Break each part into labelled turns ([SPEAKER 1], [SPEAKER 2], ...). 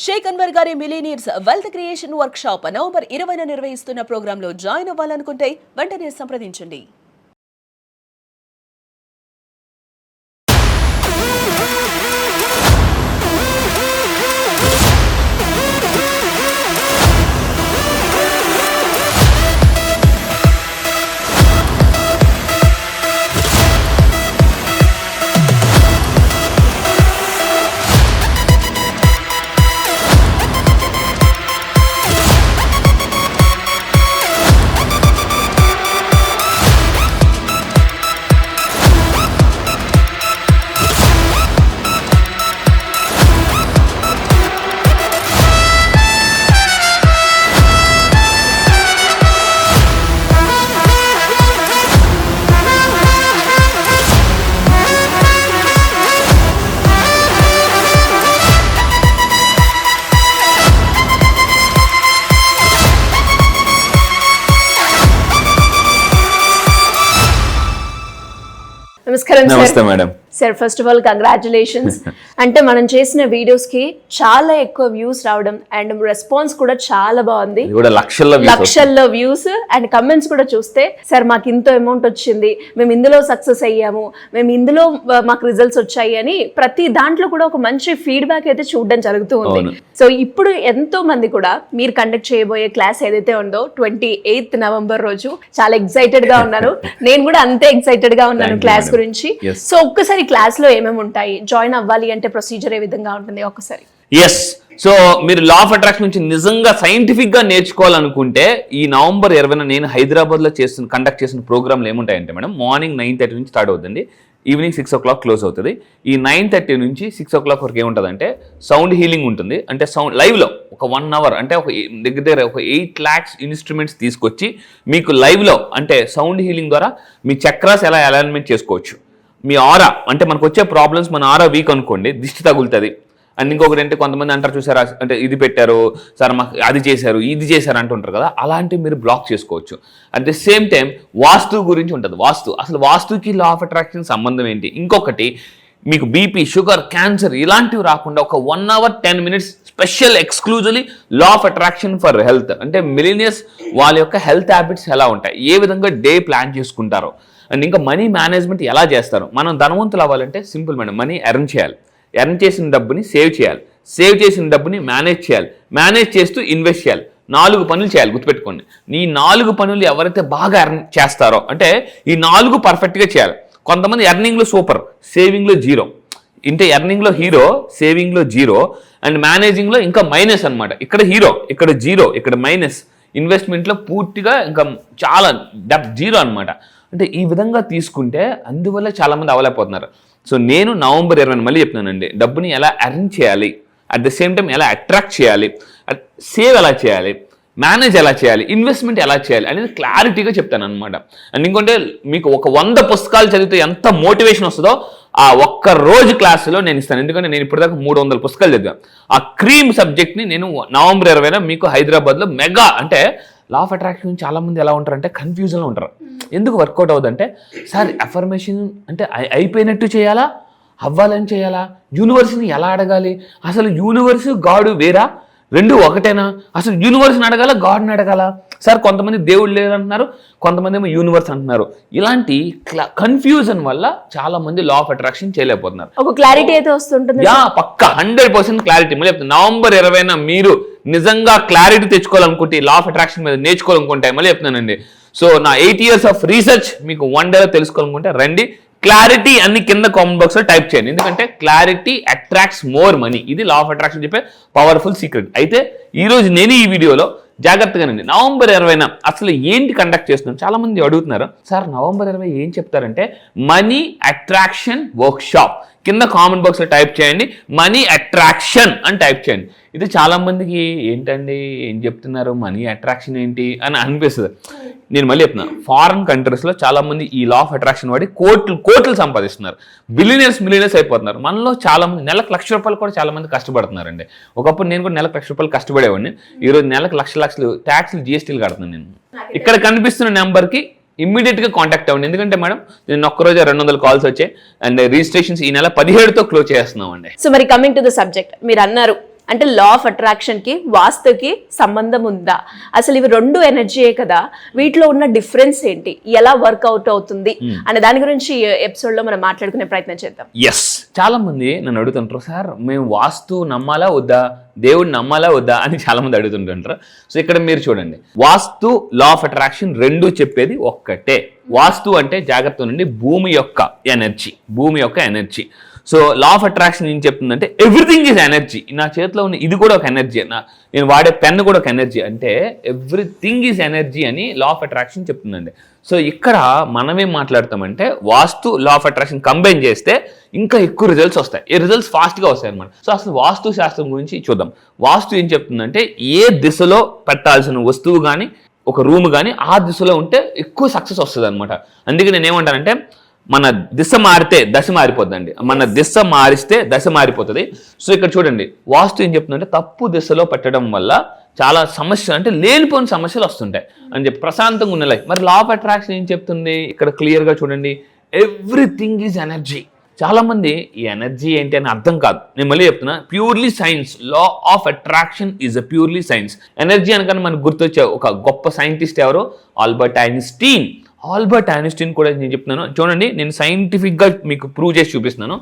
[SPEAKER 1] షేక్ అన్వర్ గారి millionaires wealth creation workshop November 20న నిర్వహిస్తున్న ప్రోగ్రాంలో జాయిన్ అవ్వాలనుకుంటే వెంటనే సంప్రదించండి.
[SPEAKER 2] నమస్కారం
[SPEAKER 3] నమస్తే madam.
[SPEAKER 2] Sir first of all congratulations. అంటే మనం చేసిన వీడియోస్ కి చాలా ఎక్కువ వ్యూస్ రావడం అండ్ రెస్పాన్స్ కూడా చాలా బాగుంది, లక్షల్లో వ్యూస్ అండ్ కమెంట్స్ కూడా చూస్తే సార్ మాకు ఇంత అమౌంట్ వచ్చింది, మేము ఇందులో సక్సెస్ అయ్యాము, మేము ఇందులో మాకు రిజల్ట్స్ వచ్చాయి అని ప్రతి దాంట్లో కూడా ఒక మంచి ఫీడ్బ్యాక్ అయితే చూడడం జరుగుతూ ఉంది. సో ఇప్పుడు ఎంతో మంది కూడా మీరు కండక్ట్ చేయబోయే క్లాస్ ఏదైతే ఉందో 28th నవంబర్ రోజు చాలా ఎక్సైటెడ్ గా ఉన్నారు. నేను కూడా అంతే ఎక్సైటెడ్ గా ఉన్నాను క్లాస్ గురించి. సో ఒక్కసారి క్లాస్ లో ఏమేమి ఉంటాయి, జాయిన్ అవ్వాలి అంటే ప్రొసీజర్ ఏ విధంగా ఉంటుంది ఒకసారి?
[SPEAKER 3] సో మీరు లా ఆఫ్ అట్రాక్షన్ నుంచి నిజంగా సైంటిఫిక్ గా నేర్చుకోవాలనుకుంటే ఈ నవంబర్ 20న నేను హైదరాబాద్ లో కండక్ట్ చేసిన ప్రోగ్రాంలు ఏముంటాయంటే మేడం, మార్నింగ్ 9:30 నుంచి స్టార్ట్ అవుతుంది, ఈవినింగ్ 6 o'clock క్లోజ్ అవుతుంది. ఈ 9:30 నుంచి 6 o'clock వరకు ఏముంటుందంటే సౌండ్ హీలింగ్ ఉంటుంది. అంటే సౌండ్ లైవ్లో ఒక 1 hour, అంటే ఒక దగ్గర ఒక 8 lakhs ఇన్స్ట్రుమెంట్స్ తీసుకొచ్చి మీకు లైవ్లో అంటే సౌండ్ హీలింగ్ ద్వారా మీ చక్రాస్ ఎలా అలైన్మెంట్ చేసుకోవచ్చు. మీ ఆరా అంటే మనకు వచ్చే ప్రాబ్లమ్స్, మన ఆరా వీక్ అనుకోండి దిష్టి తగులుతుంది. అండ్ ఇంకొకటి అంటే కొంతమంది అంటారు చూసారా, అంటే ఇది పెట్టారు సార్ మాకు అది చేశారు ఇది చేశారు అంటుంటారు కదా, అలాంటివి మీరు బ్లాక్ చేసుకోవచ్చు. అట్ ది సేమ్ టైం వాస్తు గురించి ఉంటుంది. అసలు వాస్తుకి లా ఆఫ్ అట్రాక్షన్ సంబంధం ఏంటి, ఇంకొకటి మీకు బీపీ, షుగర్, క్యాన్సర్ ఇలాంటివి రాకుండా ఒక 1 hour 10 minutes special exclusively law of attraction for health. అంటే మిలీనియర్స్ వాళ్ళ యొక్క హెల్త్ హ్యాబిట్స్ ఎలా ఉంటాయి, ఏ విధంగా డే ప్లాన్ చేసుకుంటారో, అండ్ ఇంకా మనీ మేనేజ్మెంట్ ఎలా చేస్తారు. మనం ధనవంతులు అవ్వాలంటే సింపుల్ మేడం, మనీ ఎర్న్ చేయాలి, ఎర్న్ చేసిన డబ్బుని సేవ్ చేయాలి, సేవ్ చేసిన డబ్బుని మేనేజ్ చేయాలి, మేనేజ్ చేస్తూ ఇన్వెస్ట్ చేయాలి. 4 పనులు చేయాలి, గుర్తుపెట్టుకోండి. ఈ 4 పనులు ఎవరైతే బాగా ఎర్న్ చేస్తారో అంటే ఈ 4 పర్ఫెక్ట్గా చేయాలి. కొంతమంది ఎర్నింగ్లో సూపర్, సేవింగ్లో జీరో. అంటే ఎర్నింగ్లో హీరో, సేవింగ్లో జీరో, అండ్ మేనేజింగ్లో ఇంకా మైనస్ అనమాట. ఇక్కడ హీరో, ఇక్కడ జీరో, ఇక్కడ మైనస్. ఇన్వెస్ట్మెంట్లో పూర్తిగా ఇంకా చాలా జీరో అనమాట. అంటే ఈ విధంగా తీసుకుంటే అందువల్ల చాలామంది అవ్వలేకపోతున్నారు. సో నేను నవంబర్ 20 మళ్ళీ చెప్తున్నానండి, డబ్బుని ఎలా ఎర్న్ చేయాలి, అట్ ద సేమ్ టైం ఎలా అట్రాక్ట్ చేయాలి, సేవ్ ఎలా చేయాలి, మేనేజ్ ఎలా చేయాలి, ఇన్వెస్ట్మెంట్ ఎలా చేయాలి అనేది క్లారిటీగా చెప్తాను అనమాట. అండ్ ఇంకొంటే మీకు ఒక 100 పుస్తకాలు చదివితే ఎంత మోటివేషన్ వస్తుందో ఆ ఒక్క రోజు క్లాసులో నేను ఇస్తాను. ఎందుకంటే నేను ఇప్పటిదాకా 300 పుస్తకాలు చదివాను. ఆ క్రీమ్ సబ్జెక్ట్ని నేను నవంబర్ 20న మీకు హైదరాబాద్లో మెగా, అంటే లా ఆఫ్ అట్రాక్షన్ చాలా మంది ఎలా ఉంటారంటే కన్ఫ్యూజన్లో ఉంటారు. ఎందుకు వర్కౌట్ అవుతుందంటే సార్ అఫర్మేషన్ అంటే అయిపోయినట్టు చేయాలా, అవ్వాలని చేయాలా, యూనివర్స్ని ఎలా అడగాలి, అసలు యూనివర్స్ గాడు వేరా, రెండు ఒకటేనా, అసలు యూనివర్స్ని అడగాల గాడ్ని అడగాల, సార్ కొంతమంది దేవుడు లేదంటున్నారు, కొంతమంది ఏమో యూనివర్స్ అంటున్నారు. ఇలాంటి కన్ఫ్యూజన్ వల్ల చాలా మంది లా ఆఫ్ అట్రాక్షన్ చేయలేకపోతున్నారు.
[SPEAKER 2] ఒక క్లారిటీ అయితే వస్తుంటుంది.
[SPEAKER 3] పక్కా 100% క్లారిటీ. మళ్ళీ చెప్తాను, నవంబర్ 20న మీరు నిజంగా క్లారిటీ తెచ్చుకోవాలనుకుంటే, లా ఆఫ్ అట్రాక్షన్ మీద నేర్చుకోవాలనుకుంటే మళ్ళీ చెప్తున్నానండి. సో నా 8 years ఆఫ్ రీసెర్చ్ మీకు 1 day తెలుసుకోవాలనుకుంటే రండి. క్లారిటీ అన్ని కింద కామెంట్ బాక్స్ లో టైప్ చేయండి. ఎందుకంటే క్లారిటీ అట్రాక్ట్స్ మోర్ మనీ. ఇది లా ఆఫ్ అట్రాక్షన్ చెప్పే పవర్ఫుల్ సీక్రెట్. అయితే ఈ రోజు నేను ఈ వీడియోలో జాగ్రత్తగానండి, నవంబర్ 20న అసలు ఏంటి కండక్ట్ చేస్తున్నాను. చాలా మంది అడుగుతున్నారు సార్ నవంబర్ 20 ఏం చెప్తారంటే మనీ అట్రాక్షన్ వర్క్ షాప్. కింద కామెంట్ బాక్స్ లో టైప్ చేయండి, మనీ అట్రాక్షన్ అని టైప్ చేయండి. ఇది చాలా మందికి ఏంటండి ఏం చెప్తున్నారు, మనీ అట్రాక్షన్ ఏంటి అని అనిపిస్తుంది. నేను మళ్ళీ చెప్తున్నా, ఫారిన్ కంట్రీస్లో చాలా మంది ఈ లా ఆఫ్ అట్రాక్షన్ వాడి కోట్లు సంపాదిస్తున్నారు, మిలియనర్స్ అయిపోతున్నారు. మనలో చాలా మంది నెలకు ₹1,00,000 కూడా చాలా మంది కష్టపడుతున్నారండి. ఒకప్పుడు నేను కూడా నెలకు ₹1,00,000 కష్టపడేవాడిని. ఈరోజు నెలకు లక్షలు ట్యాక్స్లు జీఎస్టీలు కడుతున్నాను. నేను ఇక్కడ కనిపిస్తున్న నెంబర్కి ఇమ్మీడియట్గా కాంటాక్ట్ అవ్వండి. ఎందుకంటే మేడం నేను ఒక్కరోజు 200 కాల్స్ వచ్చాయి అండ్ రిజిస్ట్రేషన్స్ ఈ నెల 17తో క్లోజ్ చేస్తున్నాం అండి.
[SPEAKER 2] సో మరి కమింగ్ టు ద సబ్జెక్ట్, మీరు అన్నారు అంటే లా ఆఫ్ అట్రాక్షన్ కి వాస్తుకి సంబంధం ఉందా, అసలు ఇవి రెండు ఎనర్జీయే కదా, వీటిలో ఉన్న డిఫరెన్స్ ఏంటి, ఎలా వర్కౌట్ అవుతుంది అనే దాని గురించి ఎపిసోడ్ లో మనం మాట్లాడుకునే ప్రయత్నం చేద్దాం.
[SPEAKER 3] ఎస్, చాలా మంది నన్ను అడుగుతుంటారు, సార్ మేము వాస్తు నమ్మాలా వద్దా, దేవుడిని నమ్మాలా వద్దా అని చాలా మంది అడుగుతుంటారు. సో ఇక్కడ మీరు చూడండి, వాస్తు లా ఆఫ్ అట్రాక్షన్ రెండు చెప్పేది ఒక్కటే. వాస్తు అంటే జాగ్రత్త నుండి భూమి యొక్క energy. So law of attraction ఏం చెప్తుందంటే ఎవ్రీథింగ్ ఈజ్ ఎనర్జీ. నా చేతిలో ఉన్న ఇది కూడా ఒక ఎనర్జీ, నేను వాడే పెన్ కూడా ఒక ఎనర్జీ, అంటే ఎవ్రీథింగ్ ఈజ్ ఎనర్జీ అని లా ఆఫ్ అట్రాక్షన్ చెప్తుందండి. సో ఇక్కడ మనమేం మాట్లాడతామంటే వాస్తు లా ఆఫ్ అట్రాక్షన్ కంబైన్ చేస్తే ఇంకా ఎక్కువ రిజల్ట్స్ వస్తాయి. ఈ రిజల్ట్స్ ఫాస్ట్గా వస్తాయి అనమాట. సో అసలు వాస్తు శాస్త్రం గురించి చూద్దాం. వాస్తు ఏం చెప్తుందంటే ఏ దిశలో పెట్టాల్సిన వస్తువు కానీ ఒక రూమ్ కానీ ఆ దిశలో ఉంటే ఎక్కువ సక్సెస్ వస్తుంది అనమాట. అందుకే నేను ఏమంటానంటే మన దిశ మారితే దశ మారిపోద్దండి, మన దిశ మారిస్తే దశ మారిపోతుంది. సో ఇక్కడ చూడండి, వాస్తు ఏం చెప్తుందంటే తప్పు దిశలో పెట్టడం వల్ల చాలా సమస్యలు, అంటే లేనిపోయిన సమస్యలు వస్తుంటాయి అని చెప్పి ప్రశాంతంగా ఉన్న లైఫ్. మరి లా ఆఫ్ అట్రాక్షన్ ఏం చెప్తుంది ఇక్కడ క్లియర్గా చూడండి, ఎవ్రీథింగ్ ఈజ్ ఎనర్జీ. చాలా మంది ఈ ఎనర్జీ ఏంటి అని అర్థం కాదు. నేను మళ్ళీ చెప్తున్నా, purely science. Law of attraction is a purely science. Energy అనగానే మనకు గుర్తొచ్చే ఒక గొప్ప సైంటిస్ట్ ఎవరు? Albert Einstein. ఆల్బర్ట్ ఐన్స్టీన్ కూడా నేను చెప్తున్నాను చూడండి, నేను సైంటిఫిక్గా మీకు ప్రూవ్ చేసి చూపిస్తున్నాను.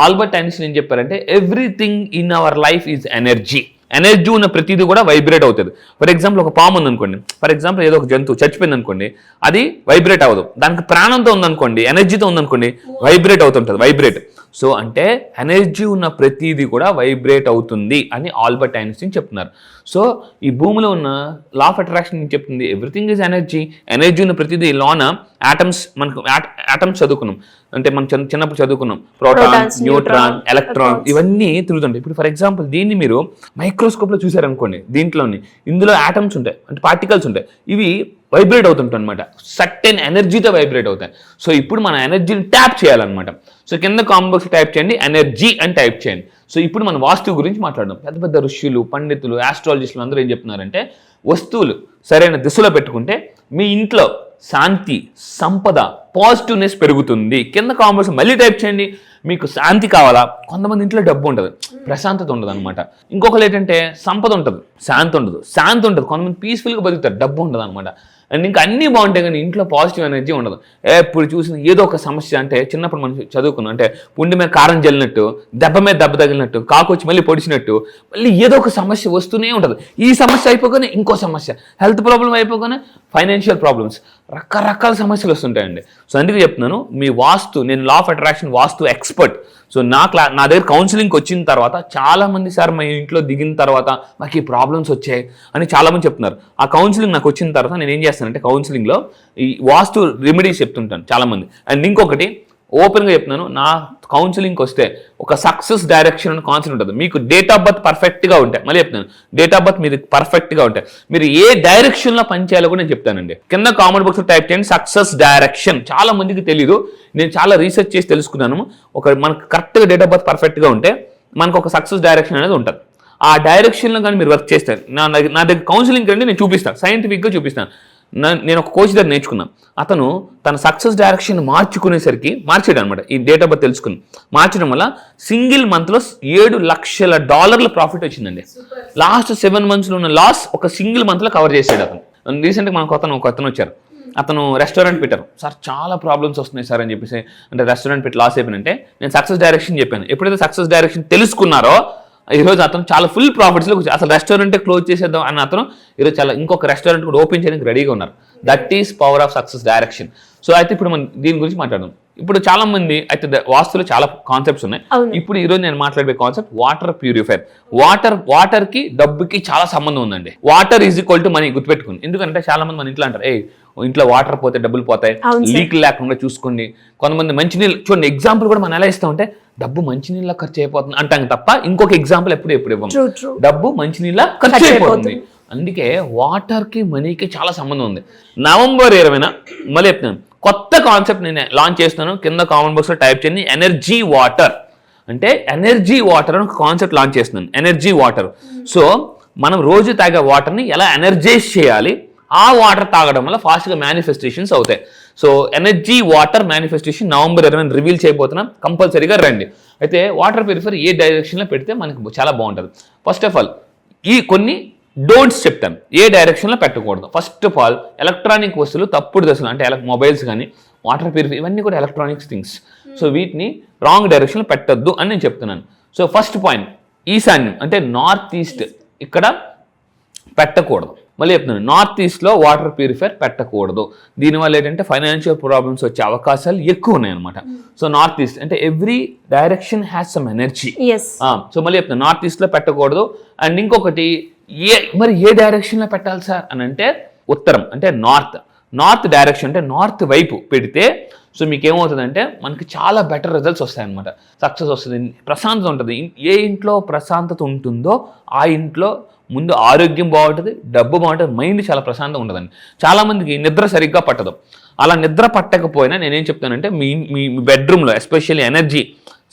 [SPEAKER 3] ఆల్బర్ట్ ఐన్స్టీన్ ఏం చెప్పారంటే everything in our life is energy. Energy ఉన్న ప్రతిదీ కూడా వైబ్రేట్ అవుతుంది. ఫర్ ఎగ్జాంపుల్ ఒక పాము ఉందనుకోండి, ఫర్ ఎగ్జాంపుల్ ఏదో ఒక జంతువు చచ్చిపోయింది అనుకోండి, అది వైబ్రేట్ అవ్వదు. దానికి ప్రాణంతో ఉందనుకోండి, ఎనర్జీతో ఉందనుకోండి, వైబ్రేట్ అవుతుంటుంది, వైబ్రేట్. సో అంటే ఎనర్జీ ఉన్న ప్రతిదీ కూడా వైబ్రేట్ అవుతుంది అని ఆల్బర్ట్ ఐన్స్టీన్ చెప్తున్నారు. సో ఈ భూమిలో ఉన్న లా ఆఫ్ అట్రాక్షన్ ఏం చెప్తుంది? Everything is energy. ఎనర్జీ ఉన్న ప్రతిదీ లోన ఆటమ్స్, మనకు ఆటమ్స్ చదువుకున్నాం అంటే మనం చిన్నప్పుడు చదువుకున్నాం, ప్రోటాన్, న్యూట్రాన్, ఎలక్ట్రాన్, ఇవన్నీ తిరుగుతుంటాయి. ఇప్పుడు ఫర్ ఎగ్జాంపుల్ దీన్ని మీరు మైక్రోస్కోప్లో చూసారనుకోండి, ఇందులో ఆటమ్స్ ఉంటాయి, అంటే పార్టికల్స్ ఉంటాయి, ఇవి వైబ్రేట్ అవుతుంటాయి అనమాట, సర్టెన్ ఎనర్జీతో వైబ్రేట్ అవుతాయి. సో ఇప్పుడు మన ఎనర్జీని ట్యాప్ చేయాలన్నమాట. సో కింద కామెంట్ బాక్స్ టైప్ చేయండి ఎనర్జీ అని టైప్ చేయండి. సో ఇప్పుడు మనం వాస్తు గురించి మాట్లాడదాం. పెద్ద పెద్ద ఋషులు, పండితులు, ఆస్ట్రాలజిస్టులు అందరూ ఏం చెప్తున్నారంటే వస్తువులు సరైన దిశలో పెట్టుకుంటే మీ ఇంట్లో శాంతి, సంపద, పాజిటివ్నెస్ పెరుగుతుంది. కింద కామెంట్స్ మళ్ళీ టైప్ చేయండి, మీకు శాంతి కావాలా? కొంతమంది ఇంట్లో డబ్బు ఉంటుంది, ప్రశాంతత ఉండదు అనమాట. ఇంకొకరు ఏంటంటే సంపద ఉంటుంది, శాంతి ఉండదు. కొంతమంది పీస్ఫుల్గా బతుకుతారు, డబ్బు ఉండదు అనమాట. అండ్ ఇంకా అన్నీ బాగుంటాయి కానీ ఇంట్లో పాజిటివ్ ఎనర్జీ ఉండదు. ఎప్పుడు చూసిన ఏదో ఒక సమస్య, అంటే చిన్నప్పుడు మనం చదువుకున్నాం, అంటే పుండి మీద కారం జల్లినట్టు, దెబ్బ మీద దెబ్బ తగిలినట్టు, కాకొచ్చి మళ్ళీ పొడిచినట్టు, మళ్ళీ ఏదో ఒక సమస్య వస్తూనే ఉంటుంది. ఈ సమస్య అయిపోగానే ఇంకో సమస్య, హెల్త్ ప్రాబ్లం అయిపోగానే ఫైనాన్షియల్ ప్రాబ్లమ్స్, రకరకాల సమస్యలు వస్తుంటాయండి. సో అందుకే చెప్తున్నాను, మీ వాస్తు, నేను law of attraction vastu expert. So నా దగ్గర కౌన్సిలింగ్కి వచ్చిన తర్వాత చాలామంది, సార్ మా ఇంట్లో దిగిన తర్వాత మాకు ఈ ప్రాబ్లమ్స్ వచ్చాయి అని చాలామంది చెప్తున్నారు. ఆ కౌన్సిలింగ్ నాకు వచ్చిన తర్వాత నేను ఏం చేస్తానంటే కౌన్సిలింగ్లో ఈ వాస్తు రెమెడీస్ చెప్తుంటాను చాలామంది. అండ్ ఇంకొకటి ఓపెన్గా చెప్తున్నాను, నా కౌన్సిలింగ్కి వస్తే ఒక సక్సెస్ డైరెక్షన్ అనే కాన్సెప్ట్ ఉంటుంది. మీకు డేట్ ఆఫ్ బర్త్ పర్ఫెక్ట్గా ఉంటాయి, మళ్ళీ చెప్తున్నాను, డేట్ ఆఫ్ బర్త్ మీరు పర్ఫెక్ట్గా ఉంటాయి, మీరు ఏ డైరెక్షన్లో పనిచేయాలో కూడా నేను చెప్తానండి. కింద కామెంట్ బాక్స్లో టైప్ చేయండి సక్సెస్ డైరెక్షన్. చాలా మందికి తెలియదు, నేను చాలా రీసెర్చ్ చేసి తెలుసుకున్నాను. మనకు కరెక్ట్గా డేట్ ఆఫ్ బర్త్ పర్ఫెక్ట్గా ఉంటే మనకు ఒక సక్సెస్ డైరెక్షన్ అనేది ఉంటుంది. ఆ డైరెక్షన్లో కానీ మీరు వర్క్ చేస్తారు, నా దగ్గర కౌన్సిలింగ్ రండి, నేను చూపిస్తాను, సైంటిఫిక్గా చూపిస్తాను. నేను ఒక కోచ్ దగ్గర నేర్చుకున్నాను. అతను తన సక్సెస్ డైరెక్షన్ మార్చాడు అనమాట. ఈ డేట్ ఆఫ్ బర్త్ తెలుసుకుని మార్చడం వల్ల సింగిల్ మంత్లో $7 లక్షల ప్రాఫిట్ వచ్చిందండి. లాస్ట్ 7 monthsలో ఉన్న లాస్ ఒక సింగిల్ మంత్లో కవర్ చేసాడు అతను. రీసెంట్గా మనకు ఒక అతను వచ్చారు, అతను రెస్టారెంట్ పెట్టారు. సార్ చాలా ప్రాబ్లమ్స్ వస్తున్నాయి సార్ అని చెప్పేసి, అంటే రెస్టారెంట్ పెట్టి లాస్ అయిపోయినంటే నేను సక్సెస్ డైరెక్షన్ చెప్పాను. ఎప్పుడైతే సక్సెస్ డైరెక్షన్ తెలుసుకున్నారో ఈరోజు అతను చాలా ఫుల్ ప్రాఫిట్స్లో, అసలు రెస్టారెంటే క్లోజ్ చేసేద్దాం అన్న అతను ఈరోజు చాలా ఇంకొక రెస్టారెంట్ కూడా ఓపెన్ చేయడానికి రెడీగా ఉన్నారు. That is power of success direction. So అయితే ఇప్పుడు మనం దీని గురించి మాట్లాడదాం. ఇప్పుడు చాలా మంది అయితే వాస్తులో చాలా కాన్సెప్ట్స్ ఉన్నాయి. ఇప్పుడు ఈరోజు నేను మాట్లాడే కాన్సెప్ట్ వాటర్ ప్యూరిఫైర్. వాటర్ కి డబ్బుకి చాలా సంబంధం ఉందండి. Water is equal to money, గుర్తుపెట్టుకుని. ఎందుకంటే చాలా మంది మన ఇంట్లో అంటారు, ఇంట్లో వాటర్ పోతే డబ్బులు పోతాయి, లీక్ లేకుండా చూసుకోండి. కొంతమంది మంచినీళ్ళు చూడండి, ఎగ్జాంపుల్ కూడా మనం ఎలా ఇస్తామంటే డబ్బు మంచినీళ్ళ ఖర్చు అయిపోతుంది అంటాం తప్ప ఇంకొక ఎగ్జాంపుల్ ఎప్పుడు ఇవ్వము. డబ్బు మంచినీళ్ళ ఖర్చు అయిపోతుంది. అందుకే వాటర్ కి మనీకి చాలా సంబంధం ఉంది. November 20న మళ్ళీ చెప్తున్నాను, కొత్త కాన్సెప్ట్ నేను లాంచ్ చేస్తున్నాను. కింద కామెంట్ బాక్స్ లో టైప్ చేయండి ఎనర్జీ వాటర్. అంటే ఎనర్జీ వాటర్ అని ఒక కాన్సెప్ట్ లాంచ్ చేస్తున్నాను, ఎనర్జీ వాటర్. సో మనం రోజు తాగే వాటర్ని ఎలా ఎనర్జైజ్ చేయాలి, ఆ వాటర్ తాగడం వల్ల ఫాస్ట్గా మేనిఫెస్టేషన్స్ అవుతాయి. So energy water manifestation November 20 reveal చేయబోతున్నాం, కంపల్సరీగా రండి. అయితే వాటర్ ప్యూరిఫైర్ ఏ డైరెక్షన్లో పెడితే మనకి చాలా బాగుంటుంది. ఫస్ట్ ఆఫ్ ఆల్ ఈ కొన్ని డోంట్స్ చెప్తాను, ఏ డైరెక్షన్లో పెట్టకూడదు. ఫస్ట్ ఆఫ్ ఆల్ ఎలక్ట్రానిక్ వస్తువులు తప్పుడు దశలు, అంటే మొబైల్స్ కానీ వాటర్ ప్యూరిఫై ఇవన్నీ కూడా ఎలక్ట్రానిక్స్ థింగ్స్. సో వీటిని రాంగ్ డైరెక్షన్లో పెట్టద్దు అని నేను చెప్తున్నాను. సో ఫస్ట్ పాయింట్, ఈశాన్యం అంటే నార్త్ ఈస్ట్ ఇక్కడ పెట్టకూడదు. మళ్ళీ చెప్తున్నాను, నార్త్ ఈస్ట్లో వాటర్ ప్యూరిఫైర్ పెట్టకూడదు. దీనివల్ల ఏంటంటే ఫైనాన్షియల్ ప్రాబ్లమ్స్ వచ్చే అవకాశాలు ఎక్కువ ఉన్నాయి అనమాట. సో నార్త్ ఈస్ట్ అంటే every direction has some energy. So మళ్ళీ చెప్తున్నాను, నార్త్ ఈస్ట్లో పెట్టకూడదు. అండ్ ఇంకొకటి మరి ఏ డైరెక్షన్లో పెట్టాలి సార్ అని అంటే ఉత్తరం అంటే నార్త్ డైరెక్షన్ అంటే నార్త్ వైపు పెడితే సో మీకు ఏమవుతుందంటే మనకి చాలా బెటర్ రిజల్ట్స్ వస్తాయన్నమాట. సక్సెస్ వస్తుంది, ప్రశాంతత ఉంటుంది. ఏ ఇంట్లో ప్రశాంతత ఉంటుందో ఆ ఇంట్లో ముందు ఆరోగ్యం బాగుంటుంది, డబ్బు బాగుంటుంది, మైండ్ చాలా ప్రశాంతంగా ఉంటుందండి. చాలామందికి నిద్ర సరిగ్గా పట్టదు. అలా నిద్ర పట్టకపోయినా నేనేం చెప్తానంటే మీ బెడ్రూమ్లో ఎస్పెషల్లీ ఎనర్జీ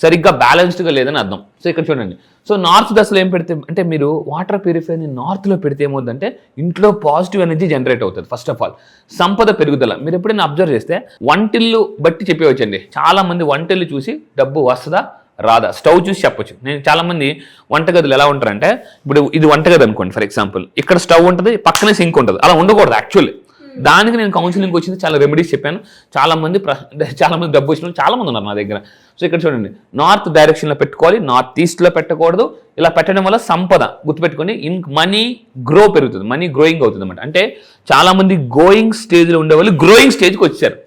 [SPEAKER 3] సరిగ్గా బ్యాలెన్స్డ్గా లేదని అర్థం. సో ఇక్కడ చూడండి, సో నార్త్ దశలో ఏం పెడితే అంటే మీరు వాటర్ ప్యూరిఫైర్ని నార్త్లో పెడితే ఏమవుతుందంటే ఇంట్లో పాజిటివ్ ఎనర్జీ జనరేట్ అవుతుంది. ఫస్ట్ ఆఫ్ ఆల్ సంపద పెరుగుదల. మీరు ఎప్పుడైనా అబ్జర్వ్ చేస్తే వంటిల్లు బట్టి చెప్పవచ్చండి. చాలా మంది వంటిల్లు చూసి డబ్బు వస్తుందా రాదా, స్టవ్ చూసి చెప్పొచ్చు. నేను చాలా మంది వంటగదులు ఎలా ఉంటారంటే, ఇప్పుడు ఇది వంటగది అనుకోండి ఫర్ ఎగ్జాంపుల్, ఇక్కడ స్టవ్ ఉంటుంది, పక్కనే సింక్ ఉంటుంది. అలా ఉండకూడదు యాక్చువల్లీ. దానికి నేను కౌన్సిలింగ్ వచ్చింది, చాలా రెమెడీస్ చెప్పాను. చాలా మంది డబ్బు వచ్చిన వాళ్ళు చాలా మంది ఉన్నారు నా దగ్గర. సో ఇక్కడ చూడండి, నార్త్ డైరెక్షన్లో పెట్టుకోవాలి, నార్త్ ఈస్ట్లో పెట్టకూడదు. ఇలా పెట్టడం వల్ల సంపద గుర్తుపెట్టుకొని మనీ గ్రో పెరుగుతుంది, మనీ గ్రోయింగ్ అవుతుంది అనమాట. అంటే చాలా మంది గోయింగ్ స్టేజ్లో ఉండేవాళ్ళు గ్రోయింగ్ స్టేజ్కి వచ్చారు,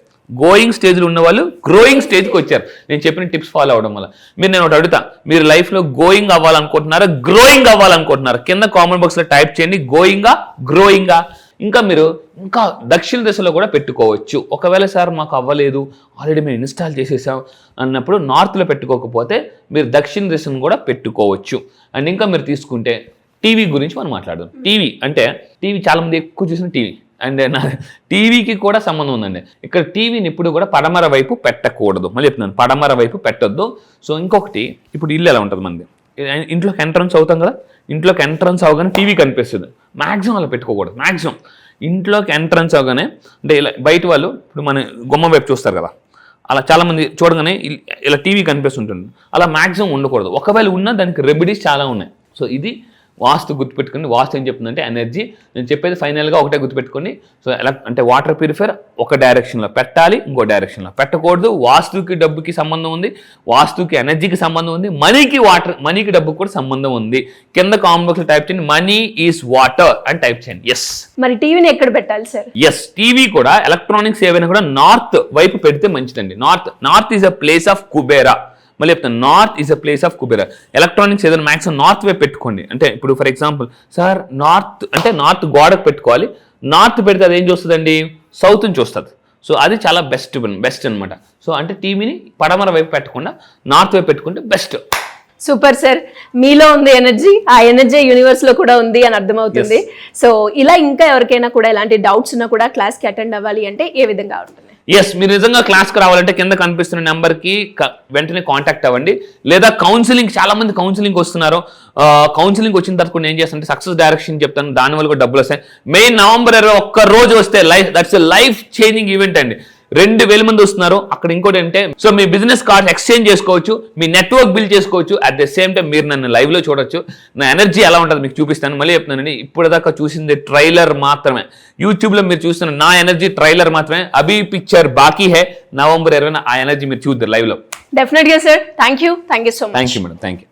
[SPEAKER 3] గోయింగ్ స్టేజ్లో ఉన్న వాళ్ళు గ్రోయింగ్ స్టేజ్కి వచ్చారు నేను చెప్పిన టిప్స్ ఫాలో అవడం వల్ల. నేను ఒకటి అడుగుతా, మీరు లైఫ్లో గోయింగ్ అవ్వాలనుకుంటున్నారా గ్రోయింగ్ అవ్వాలనుకుంటున్నారా? కింద కామెంట్ బాక్స్లో టైప్ చేయండి, గోయింగా గ్రోయింగా. ఇంకా దక్షిణ దిశలో కూడా పెట్టుకోవచ్చు. ఒకవేళ సార్ మాకు అవ్వలేదు, ఆల్రెడీ మేము ఇన్స్టాల్ చేసేసాం అన్నప్పుడు నార్త్లో పెట్టుకోకపోతే మీరు దక్షిణ దిశను కూడా పెట్టుకోవచ్చు. అండ్ ఇంకా మీరు తీసుకుంటే టీవీ గురించి మనం మాట్లాడదాం. టీవీ చాలామంది ఎక్కువ చూసిన టీవీ, అండ్ టీవీకి కూడా సంబంధం ఉందండి. ఇక్కడ టీవీని ఇప్పుడు కూడా పడమర వైపు పెట్టకూడదు. మళ్ళీ చెప్తున్నాను, పడమర వైపు పెట్టొద్దు. సో ఇంకొకటి, ఇప్పుడు ఇల్లు ఎలా ఉంటుంది మనది, ఇంట్లోకి ఎంట్రన్స్ అవుతాం కదా, ఇంట్లోకి ఎంట్రన్స్ అవగానే టీవీ కనిపిస్తుంది. మ్యాక్సిమం అలా పెట్టుకోకూడదు. మ్యాక్సిమం ఇంట్లోకి ఎంట్రన్స్ అవగానే అంటే ఇలా బయట వాళ్ళు ఇప్పుడు మన గుమ్మం వైపు చూస్తారు కదా, అలా చాలామంది చూడగానే ఇలా టీవీ కనిపిస్తుంటుంది. అలా మ్యాక్సిమం ఉండకూడదు. ఒకవేళ ఉన్నా దానికి రెమెడీస్ చాలా ఉన్నాయి. సో ఇది వాస్తు గుర్తుపెట్టుకోండి. వాస్తు ఏం చెప్తుందంటే ఎనర్జీ. నేను చెప్పేది ఫైనల్గా ఒకటే గుర్తుపెట్టుకోండి. సో ఎలా అంటే వాటర్ ప్యూరిఫైర్ ఒక డైరెక్షన్లో పెట్టాలి, ఇంకో డైరెక్షన్లో పెట్టకూడదు. వాస్తుకి డబ్బుకి సంబంధం ఉంది, వాస్తుకి ఎనర్జీకి సంబంధం ఉంది, మనీకి డబ్బుకి కూడా సంబంధం ఉంది. కింద కామెంట్ బాక్స్లో టైప్ చేయండి, మనీ ఈజ్ వాటర్ అని టైప్ చేయండి. ఎస్.
[SPEAKER 2] మరి టీవీని ఎక్కడ పెట్టాలి సార్?
[SPEAKER 3] ఎస్, టీవీ కూడా ఎలక్ట్రానిక్స్ ఏవైనా కూడా నార్త్ వైపు పెడితే మంచిదండి. North is a place of Kubera. మళ్ళీ చెప్తాను, north is a place of Kubera. Electronics ఏదైనా మ్యాక్సిమం నార్త్ వైపు పెట్టుకోండి. అంటే ఇప్పుడు ఫర్ ఎగ్జాంపుల్ సార్ నార్త్ గోడకు పెట్టుకోవాలి. నార్త్ పెడితే అది ఏం చూస్తుందండి, సౌత్ నుంచి వస్తుంది. సో అది చాలా బెస్ట్ అనమాట. సో అంటే టీవీని పడమర వైపు పెట్టకుండా నార్త్ వైపు పెట్టుకుంటే బెస్ట్.
[SPEAKER 2] సూపర్ సార్, మీలో ఉంది ఎనర్జీ, ఆ ఎనర్జీ యూనివర్స్ లో కూడా ఉంది అని అర్థమవుతుంది. సో ఇలా ఇంకా ఎవరికైనా కూడా ఇలాంటి డౌట్స్ ఉన్నా కూడా క్లాస్ కి అటెండ్ అవ్వాలి అంటే ఏ విధంగా ఉంటుంది?
[SPEAKER 3] ఎస్, మీరు నిజంగా క్లాస్కి రావాలంటే కింద కనిపిస్తున్న నెంబర్కి వెంటనే కాంటాక్ట్ అవ్వండి. లేదా కౌన్సిలింగ్, చాలా మంది కౌన్సిలింగ్ వస్తున్నారు. కౌన్సిలింగ్ వచ్చిన తర్వాత కూడా ఏం చేస్తానంటే సక్సెస్ డైరెక్షన్ చెప్తాను, దానివల్ల కూడా డబ్బులు వస్తాయి. మెయిన్ నవంబర్ 20 ఒక్క రోజు వస్తే దట్స్ లైఫ్ చేంజింగ్ ఈవెంట్ అండి. 2000 మంది వస్తున్నారు. అక్కడ ఇంకోటి అంటే, సో మీ బిజినెస్ కార్డ్ ఎక్స్చేంజ్ చేసుకోవచ్చు, మీ నెట్వర్క్ బిల్డ్ చేసుకోవచ్చు. అట్ ద సేమ్ టైం మీరు నన్ను లైవ్ లో చూడొచ్చు. నా ఎనర్జీ ఎలా ఉంటుంది మీకు చూపిస్తాను. మళ్ళీ చెప్తున్నానండి, ఇప్పటిదాకా చూసింది ట్రైలర్ మాత్రమే. యూట్యూబ్ లో మీరు చూస్తున్న నా ఎనర్జీ ట్రైలర్ మాత్రమే. అభి పిక్చర్ బాకీ హే. నవంబర్ 20 ఆ ఎనర్జీ మీరు చూద్దరు లైవ్ లో.
[SPEAKER 2] డెఫినెట్ గా sir. Thank you so much.
[SPEAKER 3] Thank you madam. Thank you.